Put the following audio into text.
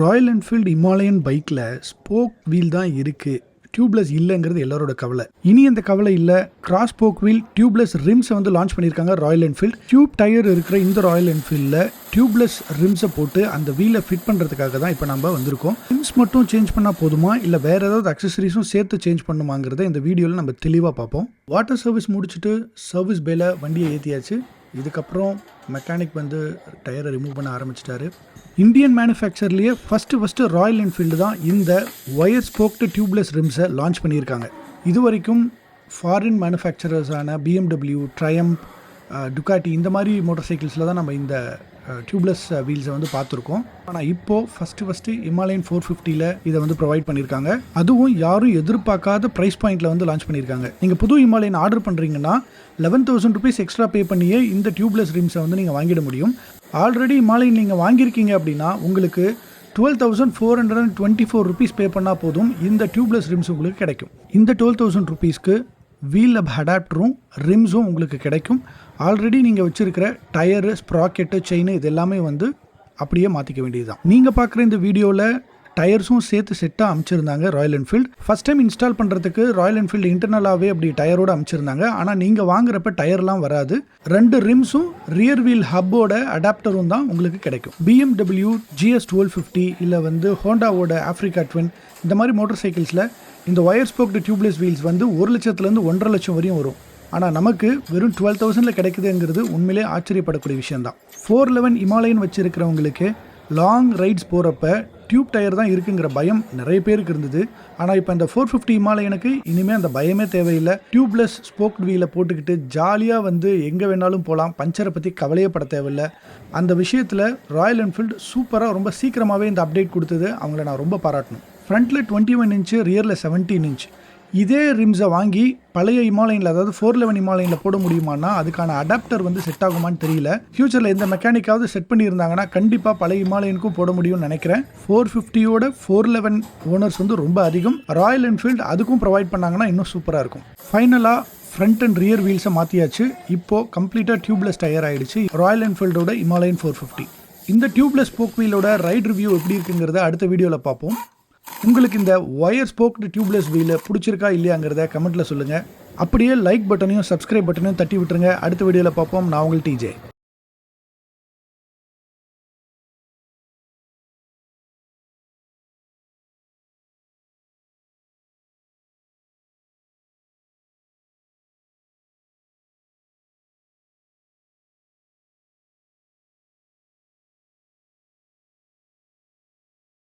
Royal Enfield Himalayan பைக்கில் spoke wheel தான் இருக்குது, டியூப்லெஸ் இல்லைங்கிறது எல்லாரோட கவலை. இனி அந்த கவலை இல்லை. கிராஸ் ஸ்போக் வீல் டியூப்லெஸ் ரிம்ஸை வந்து லான்ச் பண்ணியிருக்காங்க ராயல் என்ஃபீல்டு. டியூப் டயர் இருக்கிற இந்த ராயல் என்ஃபீல்டில் டியூப்லெஸ் ரிம்ஸை போட்டு அந்த வீலை ஃபிட் பண்ணுறதுக்காக தான் இப்போ நம்ம வந்திருக்கோம். ரிம்ஸ் மட்டும் சேஞ்ச் பண்ணால் போதுமா, இல்லை வேறு ஏதாவது அக்சசரிஸும் சேர்த்து சேஞ்ச் பண்ணுமாங்கிறத இந்த வீடியோவில் நம்ம தெளிவாக பார்ப்போம். வாட்டர் சர்வீஸ் முடிச்சுட்டு சர்வீஸ் பேல வண்டியை ஏற்றியாச்சு. இதுக்கப்புறம் மெக்கானிக் வந்து டயரை ரிமூவ் பண்ண ஆரம்பிச்சிட்டாரு. இந்தியன் மேனுஃபேக்சர்லேயே ஃபஸ்ட்டு ராயல் என்ஃபீல்டு தான் இந்த ஒயர் ஸ்போக்டு டியூப்லெஸ் ரிம்ஸை லான்ச் பண்ணியிருக்காங்க. இது வரைக்கும் ஃபாரின் மேனுஃபேக்சரர்ஸான BMW, ட்ரையம்ப், டுகாட்டி இந்த மாதிரி மோட்டார் சைக்கிள்ஸில் தான் நம்ம இந்த டியூப்லெஸ் வீல்ஸை வந்து பார்த்துருக்கோம். ஆனால் இப்போது ஃபஸ்ட்டு ஹிமாலயன் 450ல் இதை வந்து ப்ரொவைட் பண்ணியிருக்காங்க. அதுவும் யாரும் எதிர்பார்க்காத ப்ரைஸ் பாயிண்டில் வந்து லான்ச் பண்ணியிருக்காங்க. நீங்கள் புது ஹிமாலயன் ஆர்டர் பண்ணுறீங்கன்னா 11,000 rupees எக்ஸ்ட்ரா பே பண்ணியே இந்த டியூப்லெஸ் ரிம்ஸை வந்து நீங்கள் வாங்கிட முடியும். ஆல்ரெடி ஹிமாலயன் நீங்கள் வாங்கியிருக்கீங்க அப்படின்னா உங்களுக்கு 12,424 rupees பே பண்ணால் போதும் இந்த டியூப்லெஸ் ரிம்ஸ் உங்களுக்கு கிடைக்கும். இந்த 12,000 rupeesக்கு வீல் அப் அடாப்டரும் ரிம்ஸும் உங்களுக்கு கிடைக்கும். ஆல்ரெடி நீங்கள் வச்சுருக்கிற டயரு, ஸ்ப்ராக்கெட்டு, செயின் இது எல்லாமே வந்து அப்படியே மாற்றிக்க வேண்டியது தான். நீங்கள் பார்க்குற இந்த வீடியோவில் டயர்ஸும் சேர்த்து செட்டாக அமைச்சிருந்தாங்க Royal Enfield. First time install பண்ணுறதுக்கு ராயல் என்ஃபீல்டு இன்டர்னலாகவே அப்படி டயரோடு அமைச்சிருந்தாங்க. ஆனால் நீங்கள் வாங்குறப்ப டயர்லாம் வராது. 2 ரிம்ஸும் ரியர் வீல் ஹப்போட அடாப்டரும் தான் உங்களுக்கு கிடைக்கும். BMW GS 1250 இல்லை வந்து ஹோண்டாவோட ஆஃப்ரிக்கா ட்வின் இந்த மாதிரி மோட்டார் சைக்கிள்ஸில் இந்த ஒயர் ஸ்போக்டு டியூப்லெஸ் வீல்ஸ் வந்து 1 லட்சத்துலேருந்து 1.5 லட்சம் வரையும் வரும். ஆனால் நமக்கு வெறும் 12,000 கிடைக்குதுங்கிறது உண்மையிலே ஆச்சரியப்படக்கூடிய விஷயந்தான். 411 ஹிமாலயன் வச்சுருக்கிறவங்களுக்கு லாங் ரைட்ஸ் போகிறப்ப டியூப் டயர் தான் இருக்குங்கிற பயம் நிறைய பேருக்கு இருந்தது. ஆனால் இப்போ இந்த 450 ஹிமாலயனுக்கு இனிமேல் அந்த பயமே தேவையில்லை. டியூப்லெஸ் ஸ்போக்ட் வீலை போட்டுக்கிட்டு ஜாலியாக வந்து எங்கே வேணாலும் போகலாம். பஞ்சரை பற்றி கவலையப்பட தேவையில்லை. அந்த விஷயத்தில் ராயல் என்ஃபீல்டு சூப்பராக ரொம்ப சீக்கிரமாகவே இந்த அப்டேட் கொடுத்தது. அவங்கள நான் ரொம்ப பாராட்டணும். ஃப்ரண்ட்டில் 21 இன்ச்சு, ரியரில் 17 இன்ச் இதே ரிம்ஸை வாங்கி பழைய ஹிமாலயனில், அதாவது 411 ஹிமாலயனில் போட முடியுமானா அதுக்கான அடாப்டர் வந்து செட் ஆகுமான்னு தெரியல. ஃபியூச்சரில் எந்த மெக்கானிக்காவது செட் பண்ணியிருந்தாங்கன்னா கண்டிப்பாக பழைய ஹிமாலயனுக்கும் போட முடியும்னு நினைக்கிறேன். 450யோட 411 ஓனர்ஸ் வந்து ரொம்ப அதிகம். ராயல் என்ஃபீல்டு அதுக்கும் ப்ரொவைட் பண்ணாங்கன்னா இன்னும் சூப்பராக இருக்கும். ஃபைனலாக ஃப்ரண்ட் அண்ட் ரியர் வீல்ஸை மாற்றியாச்சு. இப்போது கம்ப்ளீட்டாக டியூப்லெஸ் டயர் ஆகிடுச்சு ராயல் என்ஃபீல்டோட ஹிமாலயன் 450. இந்த டியூப்லெஸ் ஸ்போக் வீலோட ரைட் ரிவ்யூ எப்படி இருக்குங்கிறத அடுத்த வீடியோவில் பார்ப்போம். உங்களுக்கு இந்த ஒயர் ஸ்போக்டு டியூப்லெஸ் வீல் பிடிச்சிருக்கா இல்லையாங்கிறத கமெண்ட்டில் சொல்லுங்கள். அப்படியே லைக் பட்டனையும் சப்ஸ்கிரைப் பட்டனையும் தட்டி விட்டுருங்க. அடுத்த வீடியோவில் பார்ப்போம். நான் உங்கள் TJ.